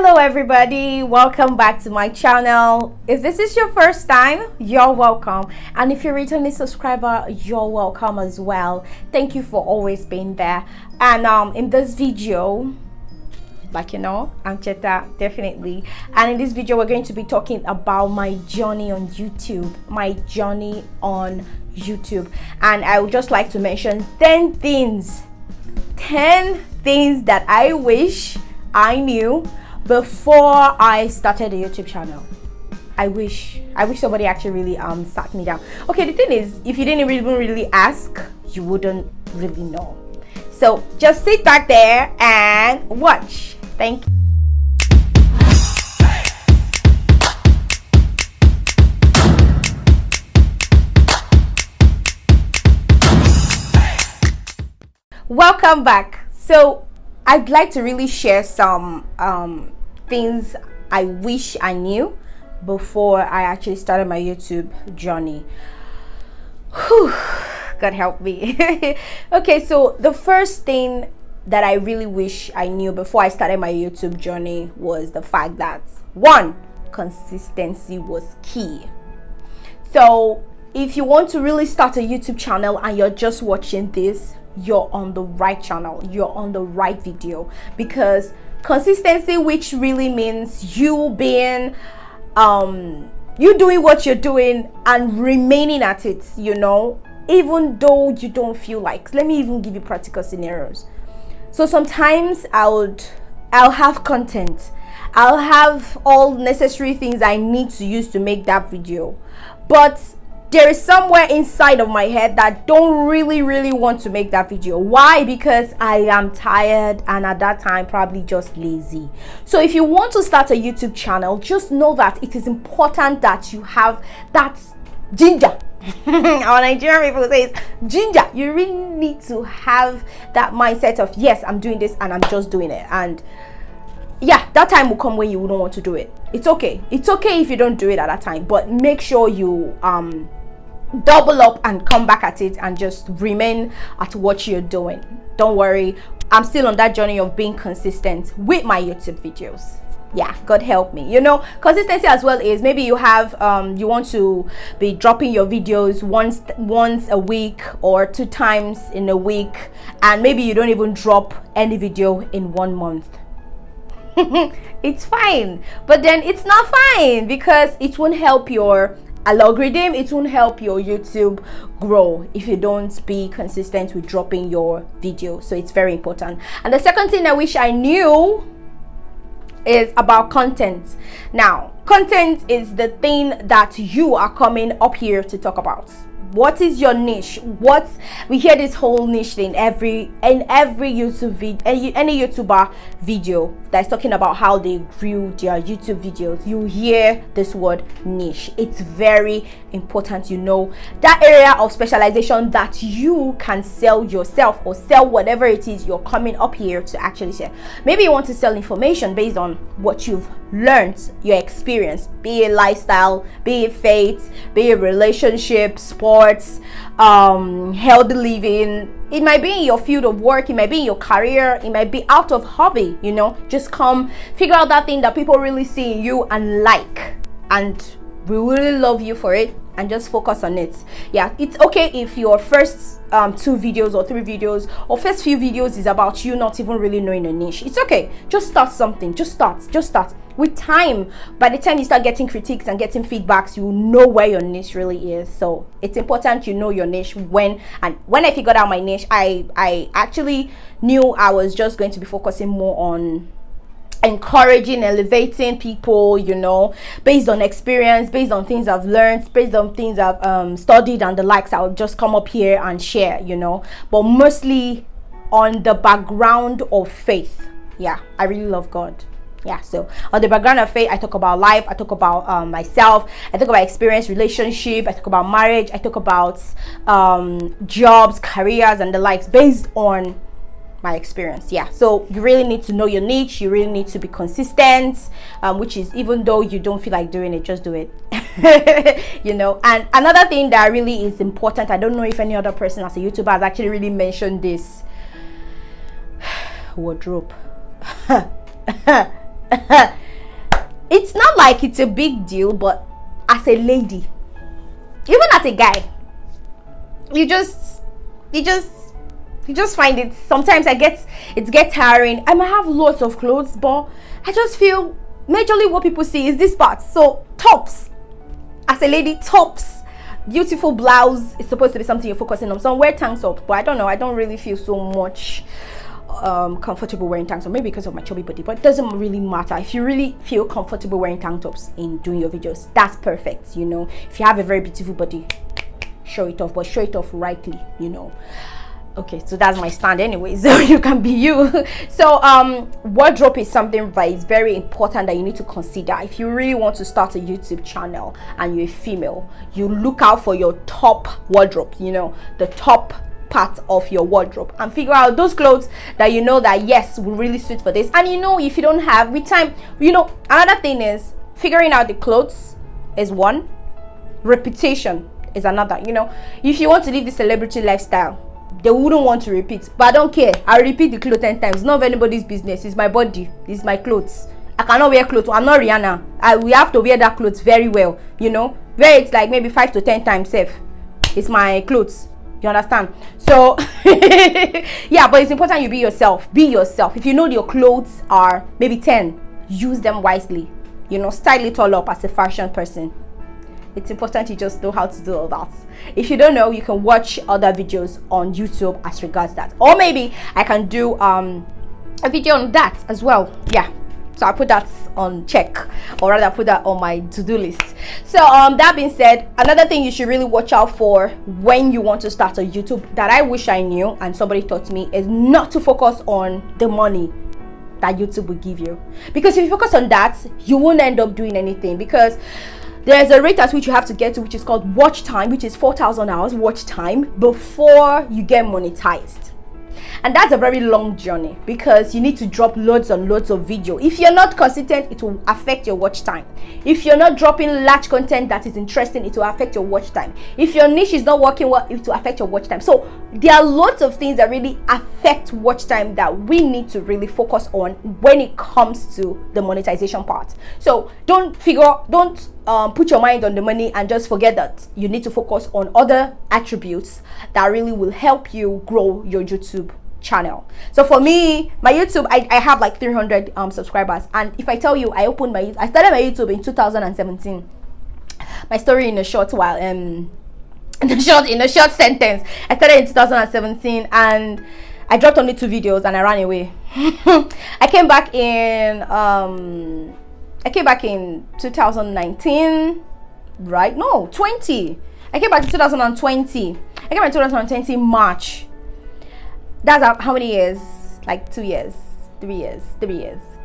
Hello everybody, welcome back to my channel. If this is your first time, you're welcome, and if you're a returning subscriber, you're welcome as well. Thank you for always being there. And in this video, like I'm Cheta, definitely, and in this video we're going to be talking about my journey on YouTube, and I would just like to mention 10 things that I wish I knew before I started a YouTube channel. I wish somebody actually really sat me down. Okay, the thing is, if you didn't even really ask, you wouldn't really know. So just sit back there and watch. Thank you. Welcome back. So I'd like to really share some things I wish I knew before I actually started my YouTube journey. Whew, God help me. Okay, so the first thing that I really wish I knew before I started my YouTube journey was the fact that, one, consistency was key. So if you want to really start a YouTube channel and you're just watching this, you're on the right channel, you're on the right video, because consistency, which really means you being you doing what you're doing and remaining at it, even though you don't feel like. Let me even give you practical scenarios. So sometimes I'll have content, I'll have all necessary things I need to use to make that video, but there is somewhere inside of my head that don't really want to make that video. Why? Because I am tired, and at that time probably just lazy. So if you want to start a YouTube channel, just know that it is important that you have that ginger. Our Nigerian people say it's ginger. You really need to have that mindset of, yes, I'm doing this and I'm just doing it. And yeah, that time will come when you don't want to do it. It's okay if you don't do it at that time, but make sure you double up and come back at it and just remain at what you're doing. Don't worry, I'm still on that journey of being consistent with my YouTube videos. Yeah, God help me. Consistency as well is, maybe you have you want to be dropping your videos once a week or 2 times in a week, and maybe you don't even drop any video in 1 month. It's fine, but then it's not fine, because it won't help your algorithm, it won't help your YouTube grow if you don't be consistent with dropping your video. So it's very important. And the second thing I wish I knew is about content. Now, content is the thing that you are coming up here to talk about. What is your niche? We hear this whole niche thing in every YouTube video, any YouTuber video that's talking about how they grew their YouTube videos. You hear this word niche. It's very important that area of specialization that you can sell yourself, or sell whatever it is you're coming up here to actually share. Maybe you want to sell information based on what you've learned, your experience, be it lifestyle, be it faith, be it relationship, sports, healthy living. It might be in your field of work, it might be in your career, it might be out of hobby. Just come figure out that thing that people really see in you and like, and we really love you for it, and just focus on it. Yeah, it's okay if your first 2 videos or 3 videos or first few videos is about you not even really knowing a niche. It's okay. Just start something. Just start. With time, by the time you start getting critiques and getting feedbacks, you know where your niche really is. So it's important you know your niche. When I figured out my niche, I actually knew I was just going to be focusing more on encouraging, elevating people, based on experience, based on things I've learned, based on things I've studied and the likes. I'll just come up here and share, but mostly on the background of faith. Yeah, I really love God. Yeah, so on the background of faith, I talk about life, I talk about myself, I talk about experience, relationship, I talk about marriage, I talk about jobs, careers, and the likes, based on my experience. Yeah, so you really need to know your niche. You really need to be consistent, which is, even though you don't feel like doing it, just do it. And another thing that really is important, I don't know if any other person as a YouTuber has actually really mentioned this: wardrobe. It's not like it's a big deal, but as a lady, even as a guy, you just find it sometimes it gets tiring. I might have lots of clothes, but I just feel majorly what people see is this part. So tops, as a lady, tops, beautiful blouse is supposed to be something you're focusing on. So I wear tank tops, but I don't know, I don't really feel so much comfortable wearing tank tops, maybe because of my chubby body, but it doesn't really matter. If you really feel comfortable wearing tank tops in doing your videos, that's perfect. You know, if you have a very beautiful body, show it off, but show it off rightly, you know. Okay, so that's my stand anyway, so you can be you. So wardrobe is something that is very important that you need to consider. If you really want to start a YouTube channel and you're a female, you look out for your top wardrobe, you know, the top part of your wardrobe, and figure out those clothes that you know that yes will really suit for this. And you know, if you don't have with time, you know, another thing is figuring out the clothes is one, reputation is another. You know, if you want to live the celebrity lifestyle, they wouldn't want to repeat, but I don't care. I repeat the clothes 10 times. It's not anybody's business. It's my body, it's my clothes. I cannot wear clothes. I'm not Rihanna. We have to wear that clothes very well, you know, where it's like maybe 5 to 10 times safe. It's my clothes, you understand? So yeah, but it's important you be yourself. If you know your clothes are maybe 10, use them wisely, you know, style it all up as a fashion person. It's important you just know how to do all that. If you don't know, you can watch other videos on YouTube as regards that, or maybe I can do a video on that as well. Yeah, so I put that on check, or rather put that on my to-do list. So that being said, another thing you should really watch out for when you want to start a YouTube that I wish I knew and somebody taught me is not to focus on the money that YouTube will give you, because if you focus on that, you won't end up doing anything, because there's a rate at which you have to get to, which is called watch time, which is 4,000 hours watch time before you get monetized. And that's a very long journey, because you need to drop loads and loads of video. If you're not consistent, it will affect your watch time. If you're not dropping large content that is interesting, it will affect your watch time. If your niche is not working well, it will affect your watch time. So there are lots of things that really affect watch time that we need to really focus on when it comes to the monetization part. So don't put your mind on the money and just forget that you need to focus on other attributes that really will help you grow your YouTube channel. So for me, my YouTube, I have like 300 subscribers, and if I tell you, I started my YouTube in 2017. My story in a short while, in a short sentence, I started in 2017 and I dropped only 2 videos and I ran away. I came back in 2019, right? No, 20. I came back in 2020. I came back in 2020 March. That's how many years? Like 2 years, 3 years.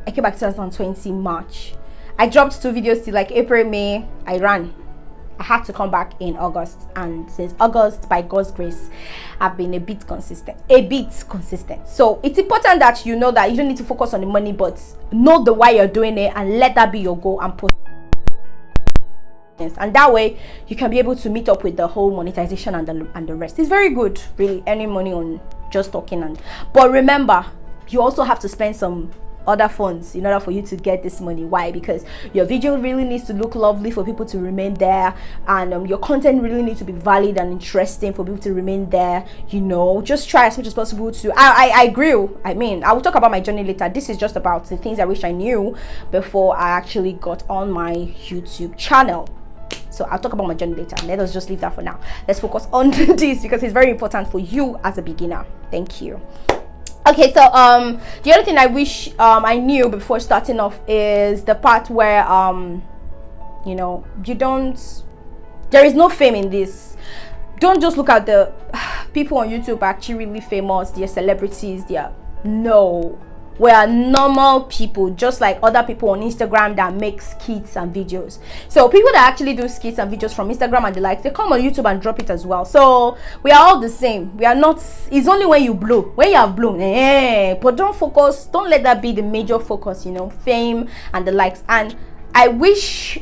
I came back 2020 March. I dropped 2 videos till like April, May. I ran. I had to come back in August, and since August, by God's grace, I've been a bit consistent. So it's important that you know that you don't need to focus on the money, but know the why you're doing it and let that be your goal, and post. And that way you can be able to meet up with the whole monetization and the rest. It's very good, really, earning money on just talking. But remember, you also have to spend some other funds in order for you to get this money. Why? Because your video really needs to look lovely for people to remain there, and your content really needs to be valid and interesting for people to remain there. You know, just try as much as possible to I grew. I mean, I will talk about my journey later. This is just about the things I wish I knew before I actually got on my YouTube channel. So I'll talk about my journey later. Let us just leave that for now. Let's focus on this because it's very important for you as a beginner. Thank you. Okay, so the other thing I wish I knew before starting off is the part where you know, there is no fame in this. Don't just look at the people on YouTube actually really famous, they're celebrities, we are normal people, just like other people on Instagram that make skits and videos. So people that actually do skits and videos from Instagram and the likes, they come on YouTube and drop it as well. So we are all the same. We are not, it's only when you blow, when you have blown, but don't let that be the major focus, you know, fame and the likes. And I wish,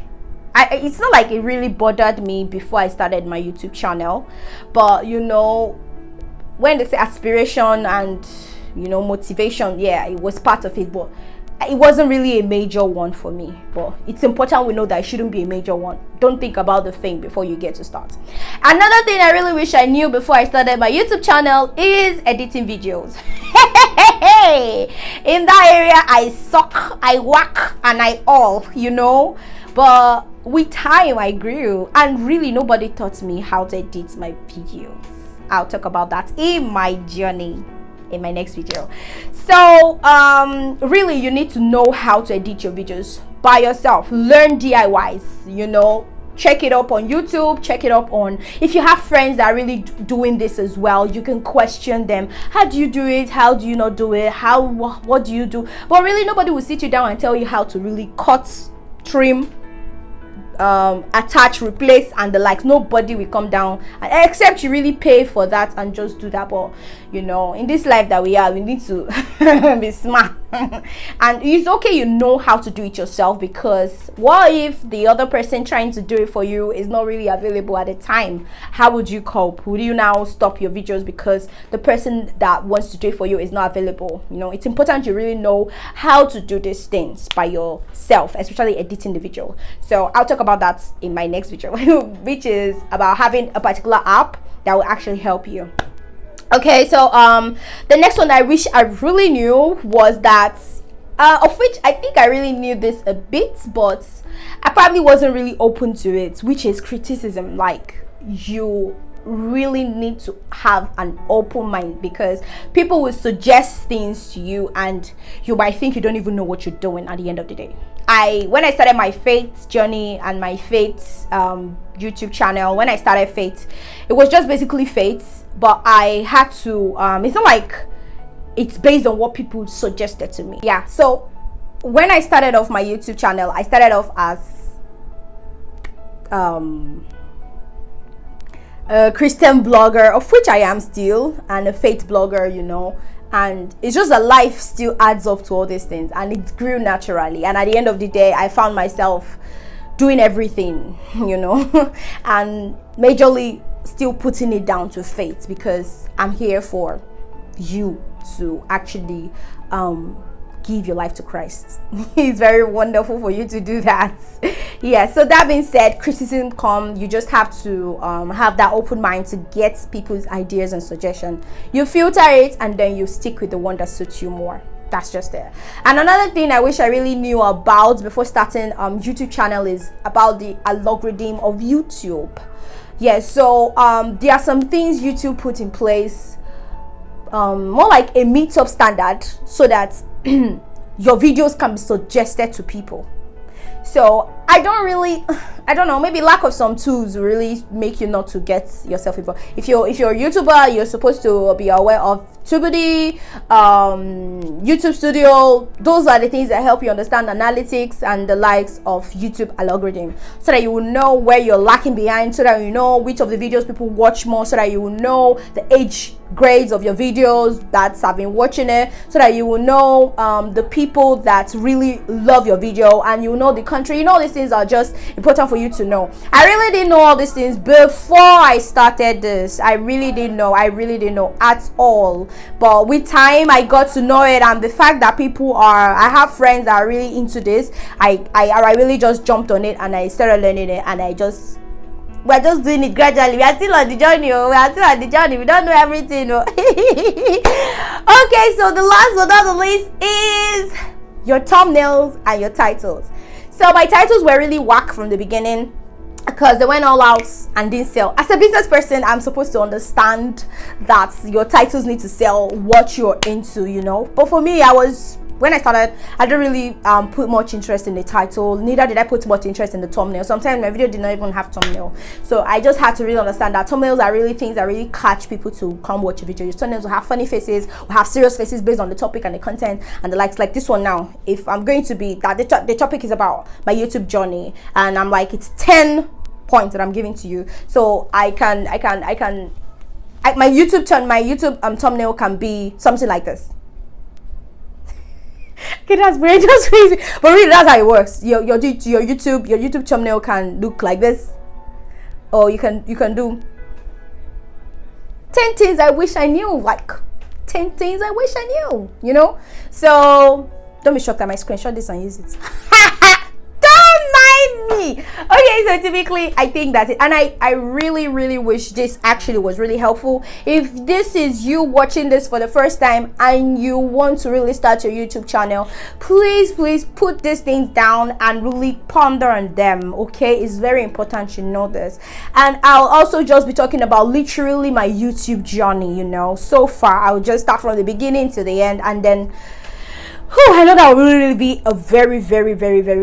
it's not like it really bothered me before I started my YouTube channel, but you know, when they say aspiration and, you know, motivation, yeah, it was part of it, but it wasn't really a major one for me, but it's important we know that it shouldn't be a major one. Don't think about the thing before you get to start. Another thing I really wish I knew before I started my YouTube channel is editing videos. In that area I suck, I whack, and I all, but with time I grew, and really nobody taught me how to edit my videos. I'll talk about that in my journey in my next video. So really you need to know how to edit your videos by yourself. Learn DIYs, check it up on YouTube, check it up on, if you have friends that are really doing this as well, you can question them. How do you do it? How do you not do it? What do you do? But really nobody will sit you down and tell you how to really cut, trim, attach, replace, and the likes. Nobody will come down except you really pay for that and just do that. But in this life that we are, we need to be smart. And it's okay you know how to do it yourself, because what if the other person trying to do it for you is not really available at the time? How would you cope? Would you now stop your videos because the person that wants to do it for you is not available? It's important you really know how to do these things by yourself, especially editing the video. So I'll talk about that in my next video, which is about having a particular app that will actually help you. Okay, so the next one I wish I really knew was that, of which I think I really knew this a bit, but I probably wasn't really open to it, which is criticism. Like, you really need to have an open mind, because people will suggest things to you and you might think you don't even know what you're doing at the end of the day. When I started my faith journey and my faith YouTube channel, when I started faith, it was just basically faith, but I had to it's not like it's based on what people suggested to me. Yeah, so when I started off my YouTube channel, I started off as a Christian blogger, of which I am still, and a faith blogger, and it's just that life still adds up to all these things, and it grew naturally. And at the end of the day, I found myself doing everything, and majorly still putting it down to faith, because I'm here for you to actually give your life to Christ. It's very wonderful for you to do that. Yeah, so that being said, criticism come, you just have to have that open mind to get people's ideas and suggestions. You filter it and then you stick with the one that suits you more. That's just it. And another thing I wish I really knew about before starting YouTube channel is about the algorithm of YouTube. Yeah, so there are some things YouTube put in place, more like a meet-up standard, so that your videos can be suggested to people. So I don't know, maybe lack of some tools will really make you not to get yourself involved. If you're a YouTuber, you're supposed to be aware of Tubity, YouTube Studio. Those are the things that help you understand analytics and the likes of YouTube algorithm, so that you will know where you're lacking behind, so that you know which of the videos people watch more, so that you will know the age grades of your videos that have been watching it, so that you will know the people that really love your video, and you know the country. These things are just important for you to know. I really didn't know all these things before I started this. I really didn't know at all, but with time I got to know it. And the fact that I have friends that are really into this, I really just jumped on it and I started learning it, and we're just doing it gradually. We are still on the journey. We don't know everything. Okay, so the last but not the least is your thumbnails and your titles. So my titles were really whack from the beginning, because they went all out and didn't sell. As a business person, I'm supposed to understand that your titles need to sell what you're into, But for me, when I started, I didn't really put much interest in the title. Neither did I put much interest in the thumbnail. Sometimes my video did not even have thumbnail. So I just had to really understand that thumbnails are really things that really catch people to come watch a video. Your thumbnails will have funny faces, will have serious faces based on the topic and the content and the likes. Like this one now, if I'm going to be that the topic is about my YouTube journey, and I'm like, it's 10 points that I'm giving to you. So my YouTube thumbnail can be something like this. Okay, that's weird, just crazy, but really that's how it works. Your YouTube thumbnail can look like this, or you can do 10 things I wish I knew, like 10 things I wish I knew, So Don't be shocked, I might screenshot this and use it. Don't mind me. Okay, so typically I think that's it, and I really wish this actually was really helpful. If this is you watching this for the first time and you want to really start your YouTube channel, please put these things down and really ponder on them. Okay, it's very important you know this. And I'll also just be talking about literally my YouTube journey, you know. So far I'll just start from the beginning to the end, and then I know that will really be a very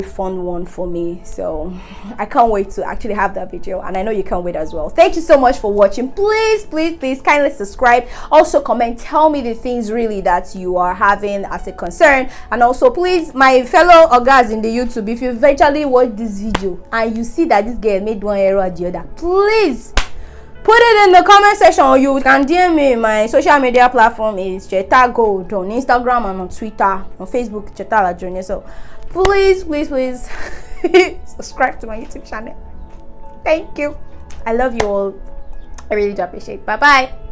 fun one for me. So I can't wait to actually have that video, and I know you can't wait as well. Thank you so much for watching. Please kindly subscribe. Also comment, tell me the things really that you are having as a concern. And also please, my fellow ogas in the YouTube, if you eventually watch this video and you see that this girl made one error or the other, please put it in the comment section, or you can DM me. My social media platform is Cheta Gold on Instagram and on Twitter, on Facebook, Cheta Junior. So please subscribe to my YouTube channel. Thank you. I love you all. I really do appreciate it. Bye bye.